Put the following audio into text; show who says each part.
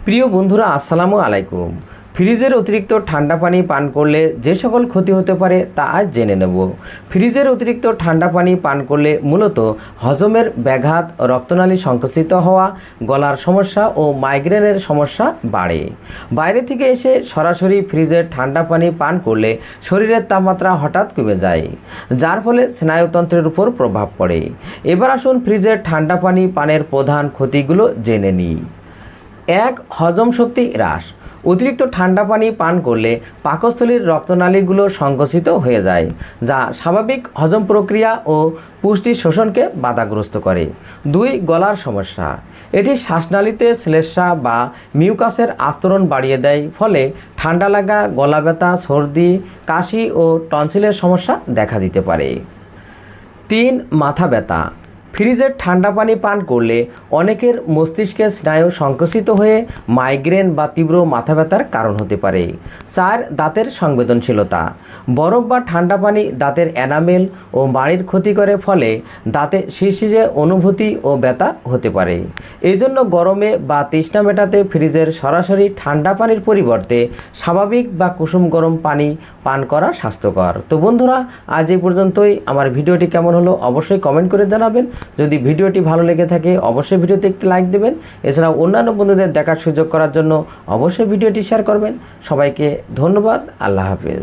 Speaker 1: প্রিয় বন্ধুরা, আসসালামু আলাইকুম। ফ্রিজের অতিরিক্ত ঠান্ডা পানি পান করলে যে সকল ক্ষতি হতে পারে তা আজ জেনে নেব। ফ্রিজের অতিরিক্ত ঠান্ডা পানি পান করলে মূলত হজমের ব্যাঘাত, রক্তনালী সংকুচিত হওয়া, গলার সমস্যা ও মাইগ্রেনের সমস্যা বাড়ে। বাইরে থেকে এসে সরাসরি ফ্রিজের ঠান্ডা পানি পান করলে শরীরের তাপমাত্রা হঠাৎ কমে যায়, যার ফলে স্নায়ুতন্ত্রের উপর প্রভাব পড়ে। এবার আসুন ফ্রিজের ঠান্ডা পানি পানের প্রধান ক্ষতিগুলো জেনে নিই। 1. হজম শক্তি হ্রাস। অতিরিক্ত ঠান্ডা পানি পান করলে পাকস্থলীর রক্তনালীগুলো সংকুচিত হয়ে যায়, যা স্বাভাবিক হজম প্রক্রিয়া ও পুষ্টি শোষণকে বাধাগ্রস্ত করে। 2. গলার সমস্যা। এটি শ্বাসনালীতে শ্লেষ্মা বা মিউকাসের আস্তরণ বাড়িয়ে দেয়, ফলে ঠান্ডা লাগা, গলা ব্যথা, সর্দি, কাশি ও টনসিলের সমস্যা দেখা দিতে পারে। 3. মাথা ব্যথা। ফ্রিজের ঠান্ডা পানি পান করলে অনেকের মস্তিষ্কের স্নায়ু সংকুচিত হয়ে মাইগ্রেন বা তীব্র মাথা ব্যথার কারণ হতে পারে। 4. দাঁতের সংবেদনশীলতা। বরফ বা ঠান্ডা পানি দাঁতের এনামেল ও মাড়ির ক্ষতি করে, ফলে দাঁতে শিরশিরে অনুভূতি ও ব্যথা হতে পারে। এই জন্য গরমে বা তৃষ্ণা মেটাতে ফ্রিজের সরাসরি ঠান্ডা পানির পরিবর্তে স্বাভাবিক বা কুসুম গরম পানি পান করা স্বাস্থ্যকর। তো বন্ধুরা, আজ এই পর্যন্তই। আমার ভিডিওটি কেমন হলো অবশ্যই কমেন্ট করে জানাবেন। যদি ভিডিওটি ভালো লেগে থাকে অবশ্যই ভিডিওতে একটি লাইক দেবেন। এছাড়াও অন্যান্য বন্ধুদের দেখার সুযোগ করার জন্য অবশ্যই ভিডিওটি শেয়ার করবেন। সবাইকে ধন্যবাদ। আল্লাহ হাফেজ।